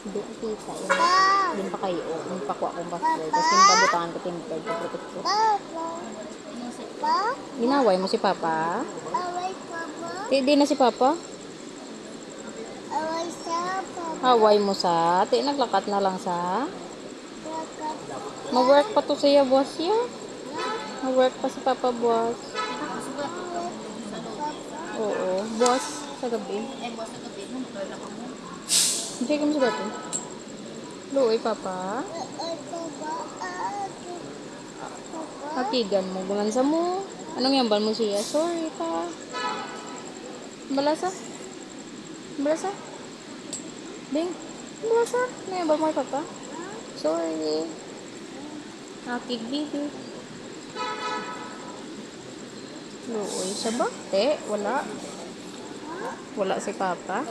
Hindi ko kita yun. Din pa kayo. Magpakuha kong passport. Tapos yung pabutangan ko tinipid ko protect ko. Ginaway mo si Papa? Hindi na si Papa? Haway mo sa? Ti naglakat na lang sa? Ma-work pa to siya, boss ya? Ma-work pa si Papa, boss. Oo, boss. Sa gabi. Hindi ka mo sa gabi. Luoy, Papa. Hakigan mo. Bulansa mo. Anong yambal mo siya? Sorry pa. Balasa? Balasa? Ding? Balasa? Ano yambal mo kay Papa? Sorry. Hakig bibi. Luoy siya ba? Wala. Wala si Papa.